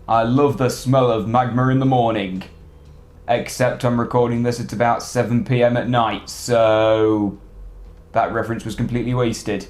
I love the smell of magma in the morning. Except I'm recording this at about 7 PM at night, so that reference was completely wasted.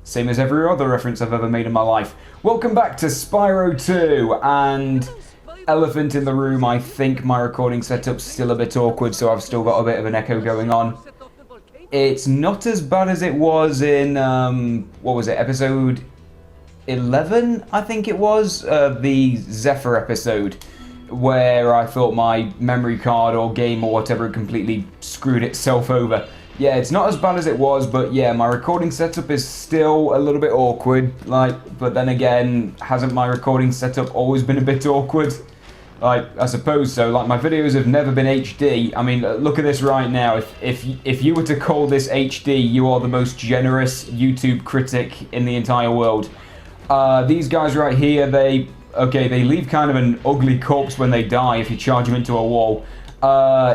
Same as every other reference I've ever made in my life. Welcome back to Spyro 2, and elephant in the room, I think my recording setup's still a bit awkward, so I've still got a bit of an echo going on. It's not as bad as it was in, what was it, episode 11, I think it was, the Zephyr episode, where I thought my memory card or game or whatever completely screwed itself over. Yeah, it's not as bad as it was, but yeah, my recording setup is still a little bit awkward, but then again, hasn't my recording setup always been a bit awkward? I suppose so. My videos have never been HD. I mean, look at this right now. If you were to call this HD, you are the most generous YouTube critic in the entire world. These guys right here, they leave kind of an ugly corpse when they die if you charge them into a wall.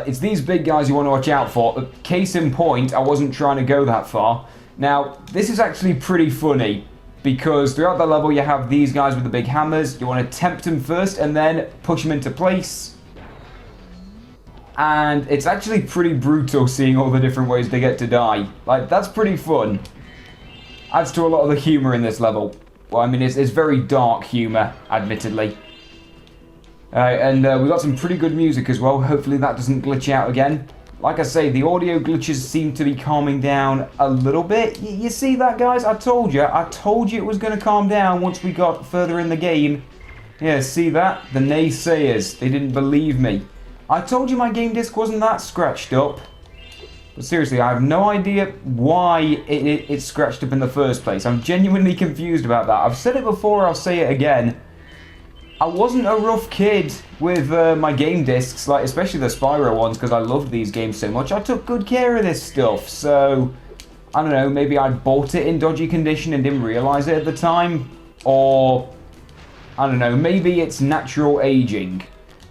It's these big guys you want to watch out for. Case in point, I wasn't trying to go that far. Now, this is actually pretty funny, because throughout the level you have these guys with the big hammers. You want to tempt them first and then push them into place. And it's actually pretty brutal seeing all the different ways they get to die. That's pretty fun. Adds to a lot of the humour in this level. Well, I mean, it's very dark humour, admittedly. And we've got some pretty good music as well. Hopefully that doesn't glitch out again. Like I say, the audio glitches seem to be calming down a little bit. You see that, guys? I told you it was going to calm down once we got further in the game. Yeah, see that? The naysayers, they didn't believe me. I told you my game disc wasn't that scratched up. But seriously, I have no idea why it's scratched up in the first place. I'm genuinely confused about that. I've said it before, I'll say it again. I wasn't a rough kid with my game discs, especially the Spyro ones, because I loved these games so much. I took good care of this stuff, so I don't know, maybe I bought it in dodgy condition and didn't realise it at the time, or I don't know, maybe it's natural aging.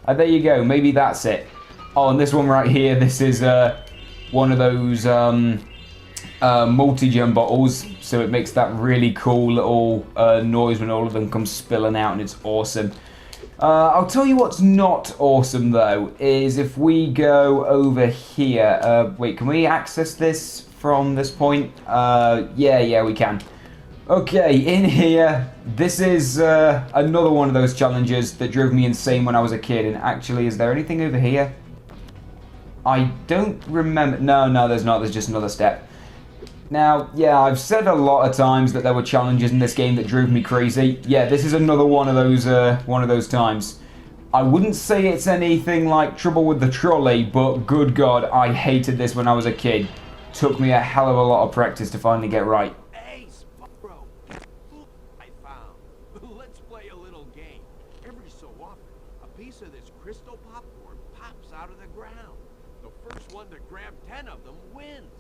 There you go, maybe that's it. Oh, and this one right here, this is one of those multi-gem bottles, so it makes that really cool little noise when all of them come spilling out, and it's awesome. I'll tell you what's not awesome though, is if we go over here. Wait, can we access this from this point? Yeah, we can. Okay, in here, this is another one of those challenges that drove me insane when I was a kid. And actually, is there anything over here? I don't remember. No, there's not. There's just another step. Now, yeah, I've said a lot of times that there were challenges in this game that drove me crazy. Yeah, this is another one of those times. I wouldn't say it's anything like Trouble with the Trolley, but good God, I hated this when I was a kid. Took me a hell of a lot of practice to finally get right. Hey, Spyro! Look, I found. Let's play a little game. Every so often, a piece of this crystal popcorn pops out of the ground. The first one to grab 10 of them wins.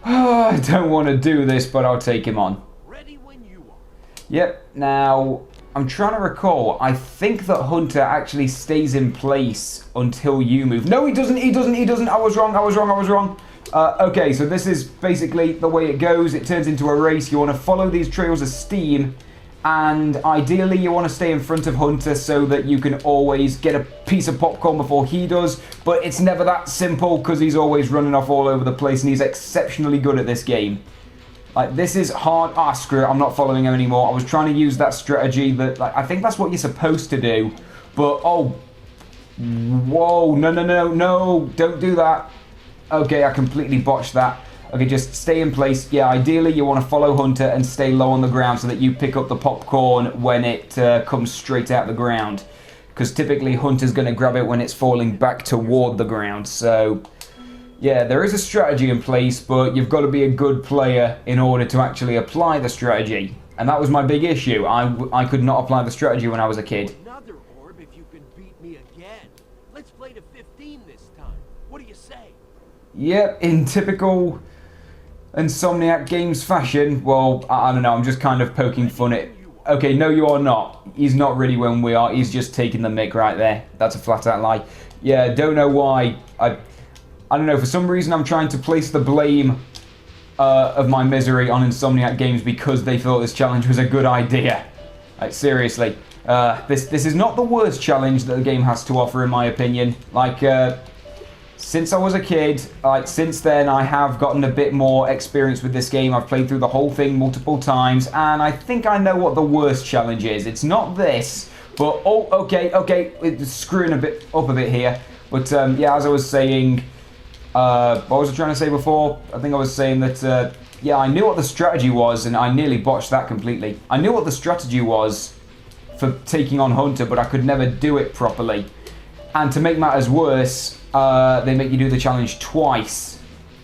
I don't want to do this, but I'll take him on. Ready when you are. Yep, now, I'm trying to recall. I think that Hunter actually stays in place until you move. No, he doesn't. I was wrong. Okay, so this is basically the way it goes. It turns into a race. You want to follow these trails of steam, and ideally you want to stay in front of Hunter so that you can always get a piece of popcorn before he does, but it's never that simple because he's always running off all over the place, and he's exceptionally good at this game. This is hard. Screw it, I'm not following him anymore. I was trying to use that strategy that, I think that's what you're supposed to do, but oh, whoa, no, don't do that. Okay, I completely botched that. Okay, just stay in place. Yeah, ideally you want to follow Hunter and stay low on the ground so that you pick up the popcorn when it comes straight out the ground. Because typically Hunter's going to grab it when it's falling back toward the ground. So, yeah, there is a strategy in place, but you've got to be a good player in order to actually apply the strategy. And that was my big issue. I could not apply the strategy when I was a kid. Another orb if you can beat me again. Let's play to 15 this time. What do you say? Yep, in typical Insomniac Games fashion, well, I don't know, I'm just kind of poking fun at... Okay, no, you are not. He's not really when we are. He's just taking the mick right there. That's a flat-out lie. Yeah, don't know why. I don't know, for some reason I'm trying to place the blame of my misery on Insomniac Games because they thought this challenge was a good idea. Seriously. This is not the worst challenge that the game has to offer, in my opinion. Like, since I was a kid, like, since then, I have gotten a bit more experience with this game. I've played through the whole thing multiple times, and I think I know what the worst challenge is. It's not this, but, oh, okay, it's screwing up a bit here. But, yeah, as I was saying, what was I trying to say before? I think I was saying that, yeah, I knew what the strategy was, and I nearly botched that completely. I knew what the strategy was for taking on Hunter, but I could never do it properly. And to make matters worse, they make you do the challenge twice.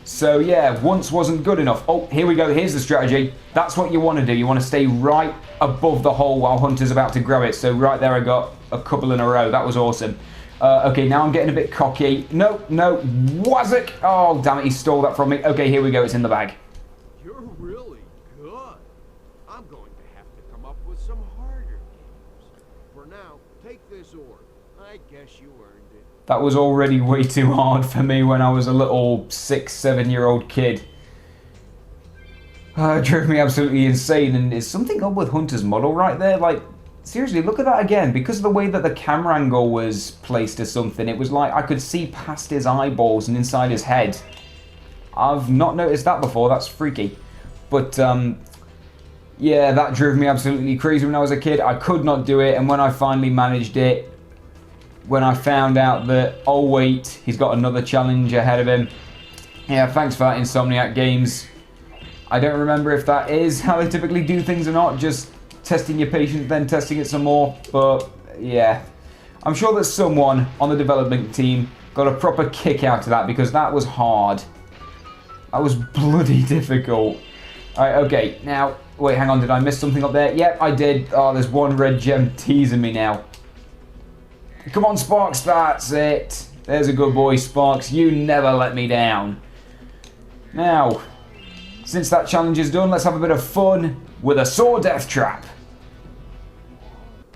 So yeah, once wasn't good enough. Oh, here we go. Here's the strategy. That's what you want to do. You want to stay right above the hole while Hunter's about to grab it. So right there I got a couple in a row. That was awesome. Okay, now I'm getting a bit cocky. No, was it? Oh, damn it. He stole that from me. Okay, here we go. It's in the bag. You're really good. I'm going to have to come up with some harder games. For now, take this orb. I guess you earned it. That was already way too hard for me when I was a little 6-7-year-old kid. It drove me absolutely insane, and is something up with Hunter's model right there? Like, seriously, look at that again. Because of the way that the camera angle was placed or something, it was like I could see past his eyeballs and inside his head. I've not noticed that before. That's freaky. But, yeah, that drove me absolutely crazy when I was a kid. I could not do it, and when I finally managed it, when I found out that, oh wait, he's got another challenge ahead of him. Yeah, thanks for that, Insomniac Games. I don't remember if that is how they typically do things or not, just testing your patience, then testing it some more. But, yeah, I'm sure that someone on the development team got a proper kick out of that, because that was hard. That was bloody difficult. Alright, okay, now, wait, hang on, did I miss something up there? Yep, I did. Oh, there's one red gem teasing me now. Come on, Sparks, that's it. There's a good boy, Sparks. You never let me down. Now, since that challenge is done, let's have a bit of fun with a Saw Deathtrap.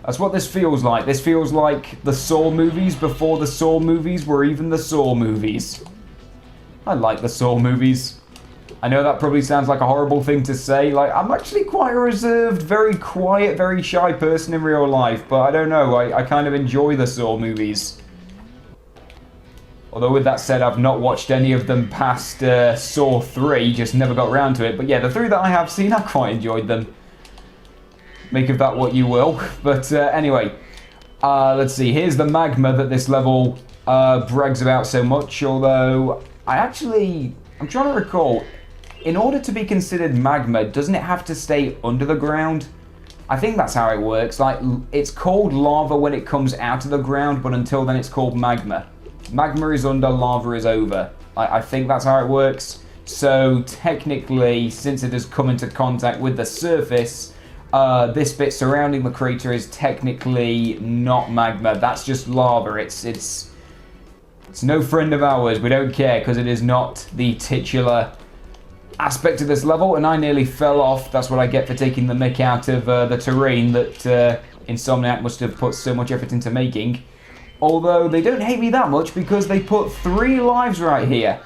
That's what this feels like. This feels like the Saw movies before the Saw movies were even the Saw movies. I like the Saw movies. I know that probably sounds like a horrible thing to say. Like, I'm actually quite a reserved, very quiet, very shy person in real life. But I don't know, I kind of enjoy the Saw movies. Although with that said, I've not watched any of them past Saw 3. Just never got around to it. But yeah, the 3 that I have seen, I quite enjoyed them. Make of that what you will. But anyway, let's see. Here's the magma that this level brags about so much. Although, I'm trying to recall. In order to be considered magma, doesn't it have to stay under the ground? I think that's how it works. Like, it's called lava when it comes out of the ground, but until then it's called magma. Magma is under, lava is over. I think that's how it works. So, technically, since it has come into contact with the surface, this bit surrounding the crater is technically not magma. That's just lava. It's no friend of ours. We don't care, because it is not the titular aspect of this level, and I nearly fell off. That's what I get for taking the mick out of the terrain that Insomniac must have put so much effort into making. Although they don't hate me that much, because they put 3 lives right here.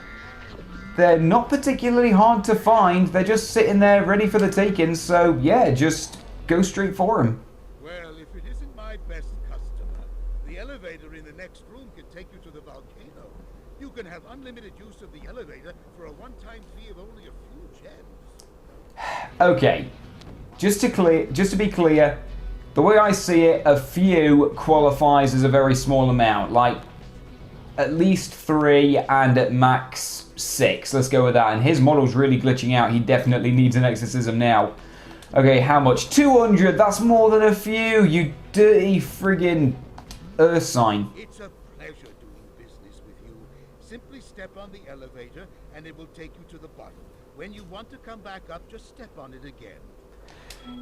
They're not particularly hard to find. They're just sitting there ready for the taking, so yeah, just go straight for them. Well, if it isn't my best customer, the elevator in the next room can take you to the volcano. You can have unlimited use of the elevator for a one-time fee of only a few gems. Okay, just to be clear, the way I see it, a few qualifies as a very small amount, like at least 3 and at max 6. Let's go with that. And his model's really glitching out. He definitely needs an exorcism now. Okay, how much? 200. That's more than a few. You dirty friggin' earth sign. It's a pleasure doing business with you. Simply step on the elevator and it will take you to the bottom. When you want to come back up, just step on it again.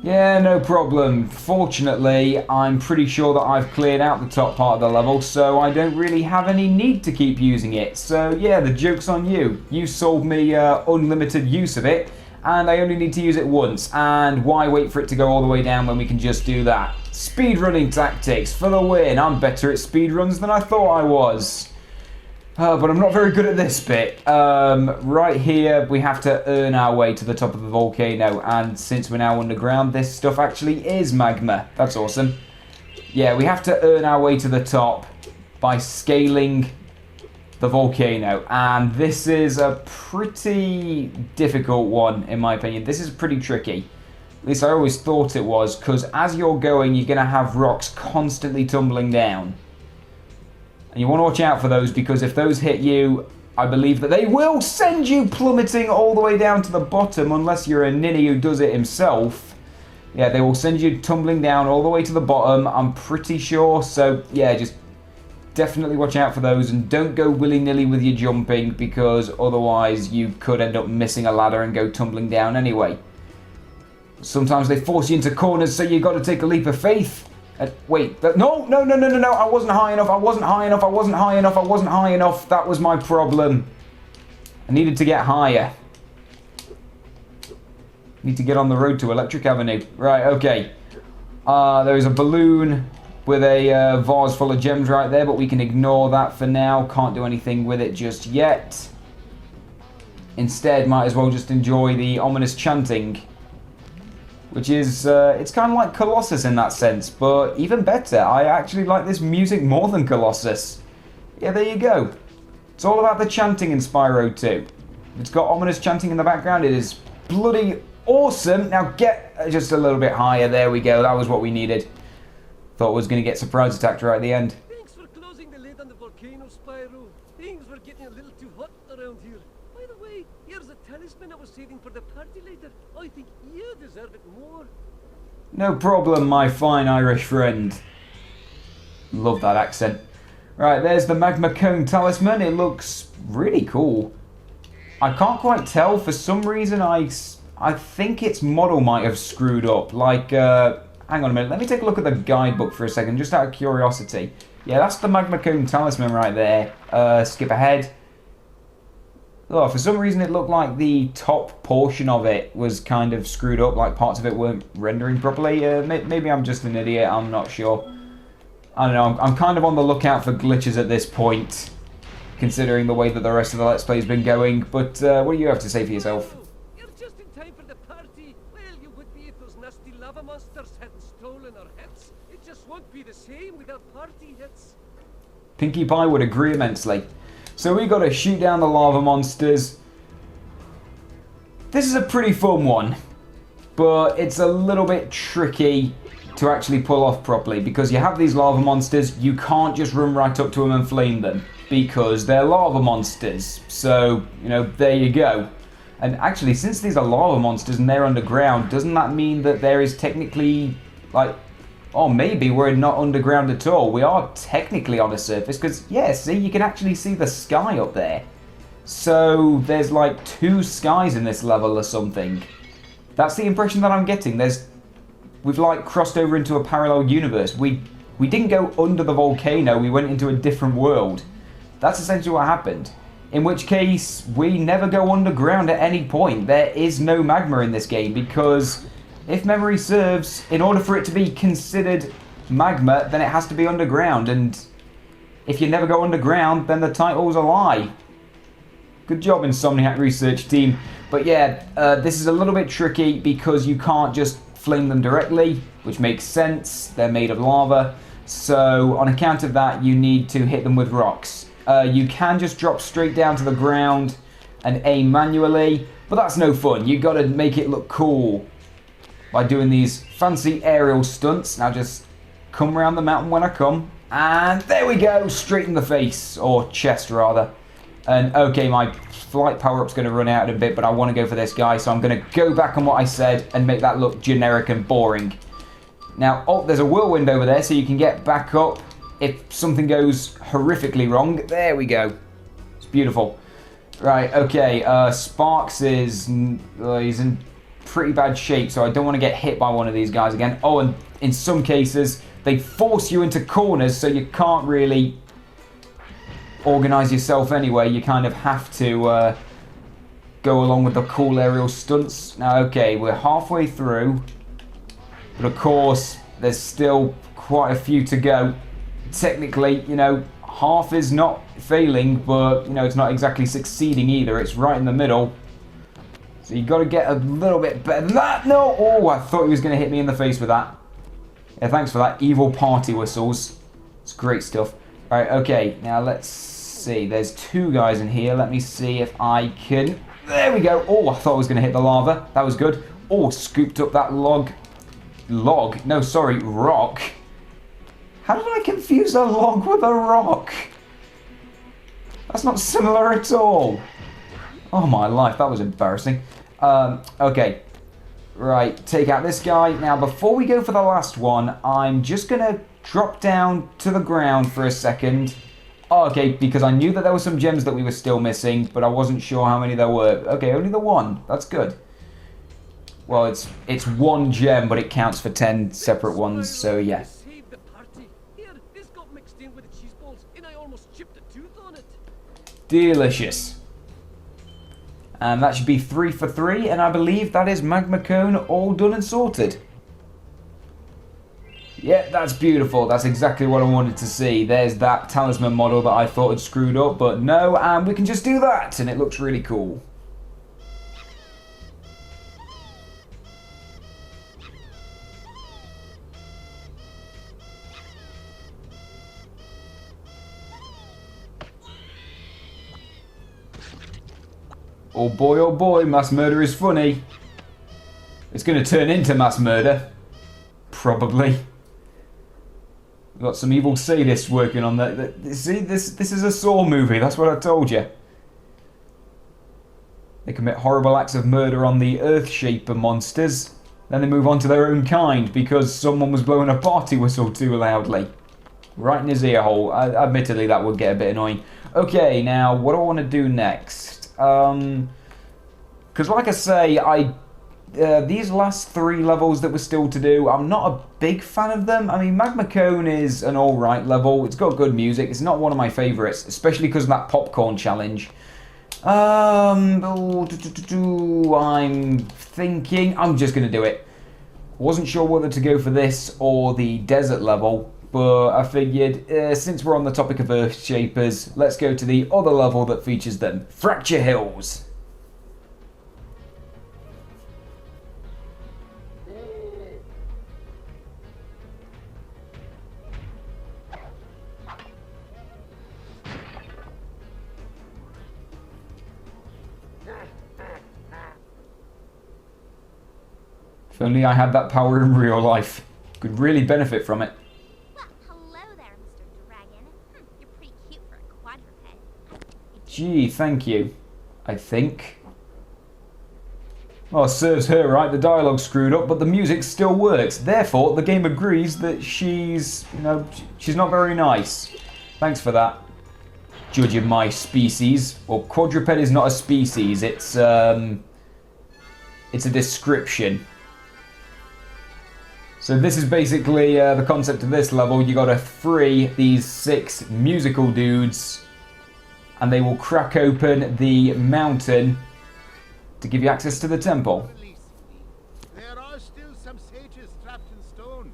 Yeah, no problem. Fortunately, I'm pretty sure that I've cleared out the top part of the level, so I don't really have any need to keep using it. So yeah, the joke's on you. You sold me unlimited use of it, and I only need to use it once. And why wait for it to go all the way down when we can just do that? Speedrunning tactics for the win. I'm better at speedruns than I thought I was. But I'm not very good at this bit. Right here, we have to earn our way to the top of the volcano. And since we're now underground, this stuff actually is magma. That's awesome. Yeah, we have to earn our way to the top by scaling the volcano. And this is a pretty difficult one, in my opinion. This is pretty tricky. At least I always thought it was, because as you're going, you're going to have rocks constantly tumbling down. And you want to watch out for those, because if those hit you, I believe that they will send you plummeting all the way down to the bottom, unless you're a ninny who does it himself. Yeah, they will send you tumbling down all the way to the bottom, I'm pretty sure. So, yeah, just definitely watch out for those, and don't go willy-nilly with your jumping, because otherwise you could end up missing a ladder and go tumbling down anyway. Sometimes they force you into corners, so you've got to take a leap of faith. Wait, no, I wasn't high enough, I wasn't high enough. That was my problem. I needed to get higher. Need to get on the road to Electric Avenue. Right, okay. There is a balloon with a vase full of gems right there, but we can ignore that for now. Can't do anything with it just yet. Instead, might as well just enjoy the ominous chanting. Which is, it's kind of like Colossus in that sense, but even better. I actually like this music more than Colossus. Yeah, there you go. It's all about the chanting in Spyro 2. It's got ominous chanting in the background. It is bloody awesome. Now get just a little bit higher. There we go. That was what we needed. Thought I was going to get surprise attacked right at the end. Thanks for closing the lid on the volcano, Spyro. Things were getting a little too hot around here. By the way, here's a talisman I was saving for the party later. I think you deserve it more. No problem, my fine Irish friend. Love that accent. Right, there's the magma cone talisman. It looks really cool. I can't quite tell. For some reason, I think its model might have screwed up. Like, hang on a minute. Let me take a look at the guidebook for a second, just out of curiosity. Yeah, that's the magma cone talisman right there. Skip ahead. Oh, for some reason it looked like the top portion of it was kind of screwed up, like parts of it weren't rendering properly. Maybe I'm just an idiot, I'm not sure. I don't know, I'm kind of on the lookout for glitches at this point, considering the way that the rest of the Let's Play has been going. But what do you have to say for yourself? You're just in time for the party. Well, you would be if those nasty lava monsters hadn't stolen our hits. It just won't be the same without party hits. Pinkie Pie would agree immensely. So we got to shoot down the lava monsters. This is a pretty fun one, but it's a little bit tricky to actually pull off properly, because you have these lava monsters, you can't just run right up to them and flame them, because they're lava monsters. So, you know, there you go. And actually, since these are lava monsters and they're underground, doesn't that mean that there is technically, like, or maybe we're not underground at all. We are technically on a surface, because, yeah, see, you can actually see the sky up there. So there's like 2 skies in this level or something. That's the impression that I'm getting. We've like crossed over into a parallel universe. We didn't go under the volcano, we went into a different world. That's essentially what happened. In which case, we never go underground at any point. There is no magma in this game, because if memory serves, in order for it to be considered magma, then it has to be underground, and if you never go underground, then the title's a lie. Good job, Insomniac Research Team. But yeah, this is a little bit tricky, because you can't just flame them directly, which makes sense. They're made of lava. So on account of that, you need to hit them with rocks. You can just drop straight down to the ground and aim manually, but that's no fun. You've got to make it look cool by doing these fancy aerial stunts. Now just come around the mountain when I come. And there we go, straight in the face, or chest rather. And okay, my flight power-up's going to run out in a bit, but I want to go for this guy, so I'm going to go back on what I said and make that look generic and boring. Now, oh, there's a whirlwind over there, so you can get back up if something goes horrifically wrong. There we go. It's beautiful. Right, okay, Sparks is... he's in pretty bad shape, so I don't want to get hit by one of these guys again. Oh, and in some cases, they force you into corners, so you can't really organize yourself anyway. You kind of have to go along with the cool aerial stunts. Now, okay, we're halfway through, but of course, there's still quite a few to go. Technically, you know, half is not failing, but, you know, it's not exactly succeeding either. It's right in the middle. So you've got to get a little bit better than that. No! Oh, I thought he was going to hit me in the face with that. Yeah, thanks for that. Evil party whistles. It's great stuff. Alright, okay. Now let's see. There's 2 guys in here. Let me see if I can... There we go. Oh, I thought I was going to hit the lava. That was good. Oh, scooped up that log. Log? No, sorry, rock. How did I confuse a log with a rock? That's not similar at all. Oh my life, that was embarrassing. Okay. Right, take out this guy. Now, before we go for the last one, I'm just going to drop down to the ground for a second. Oh, okay, because I knew that there were some gems that we were still missing, but I wasn't sure how many there were. Okay, only the 1. That's good. Well, it's 1 gem, but it counts for 10 separate ones, so yeah. Saved the party. Here, this got mixed in with the cheese balls, and I almost chipped a tooth on it. Delicious. And that should be 3 for 3, and I believe that is Magma Cone all done and sorted. Yeah, that's beautiful. That's exactly what I wanted to see. There's that talisman model that I thought had screwed up, but no, and we can just do that, and it looks really cool. Oh boy, mass murder is funny. It's going to turn into mass murder. Probably. We've got some evil sadists working on that. See, this is a Saw movie, that's what I told you. They commit horrible acts of murder on the Earthshaper monsters. Then they move on to their own kind because someone was blowing a party whistle too loudly. Right in his ear hole. Admittedly, that would get a bit annoying. Okay, now, what do I want to do next? Because like I say, these last 3 levels that were still to do, I'm not a big fan of them. I mean, Magma Cone is an alright level. It's got good music. It's not one of my favourites, especially because of that popcorn challenge. I'm thinking I'm just going to do it. Wasn't sure whether to go for this or the desert level, but I figured since we're on the topic of Earthshapers, let's go to the other level that features them, Fracture Hills. If only I had that power in real life. Could really benefit from it. Well, hello there, Mr. Dragon. You're pretty cute for a quadruped. Gee, thank you. I think. Well, serves her right. The dialogue's screwed up, but the music still works. Therefore, the game agrees that she's not very nice. Thanks for that. Judging my species. Well, quadruped is not a species. It's a description. So this is basically the concept of this level. You gotta free these 6 musical dudes, and they will crack open the mountain to give you access to the temple. There are still some sages trapped in stone.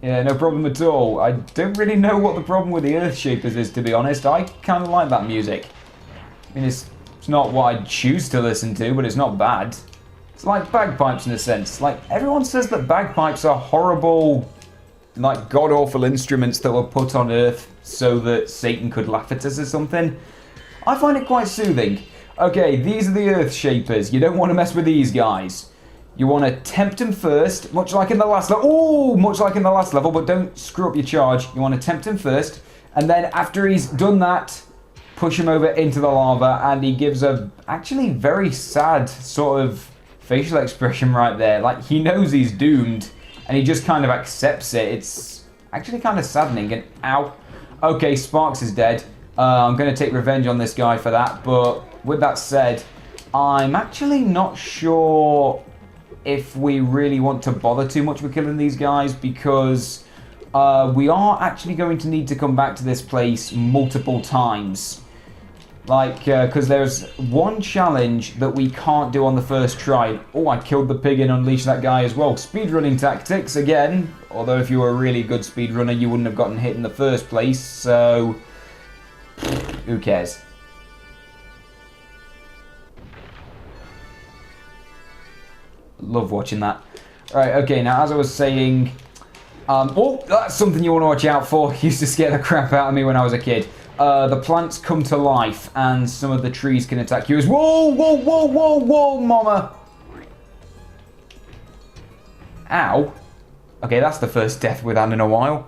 Yeah, no problem at all. I don't really know what the problem with the Earthshapers is, to be honest. I kind of like that music. I mean, it's not what I'd choose to listen to, but it's not bad. It's like bagpipes in a sense. Like, everyone says that bagpipes are horrible, like, god-awful instruments that were put on Earth so that Satan could laugh at us or something. I find it quite soothing. Okay, these are the Earthshapers. You don't want to mess with these guys. You want to tempt him first, much like in the last level. Oh, much like in the last level, but don't screw up your charge. You want to tempt him first, and then after he's done that, push him over into the lava, and he gives a actually very sad sort of facial expression right there. Like, he knows he's doomed, and he just kind of accepts it. It's actually kind of saddening, and ow. Okay, Sparks is dead. I'm going to take revenge on this guy for that, but with that said, I'm actually not sure if we really want to bother too much with killing these guys, because we are actually going to need to come back to this place multiple times. Like, because there's one challenge that we can't do on the first try. Oh, I killed the pig and unleashed that guy as well. Speedrunning tactics again, although if you were a really good speedrunner, you wouldn't have gotten hit in the first place, so who cares? Love watching that. Right, okay, now as I was saying, Oh, that's something you want to watch out for. Used to scare the crap out of me when I was a kid. The plants come to life, and some of the trees can attack you as... Whoa, whoa, whoa, whoa, whoa, mama! Ow. Okay, that's the first death we've had in a while.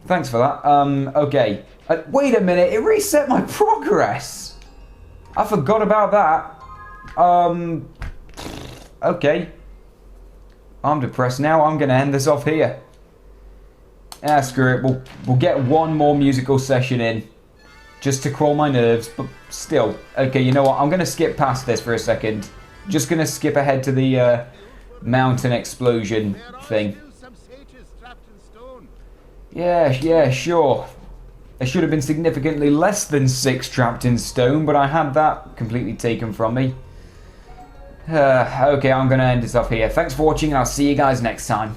Thanks for that. Okay. Wait a minute, it reset my progress! I forgot about that. Okay. I'm depressed now. I'm going to end this off here. Ah, screw it. We'll get one more musical session in. Just to quell my nerves, but still. Okay, you know what? I'm going to skip past this for a second. Just going to skip ahead to the mountain explosion thing. Yeah, sure. There should have been significantly less than 6 trapped in stone, but I had that completely taken from me. Okay, I'm going to end this off here. Thanks for watching, and I'll see you guys next time.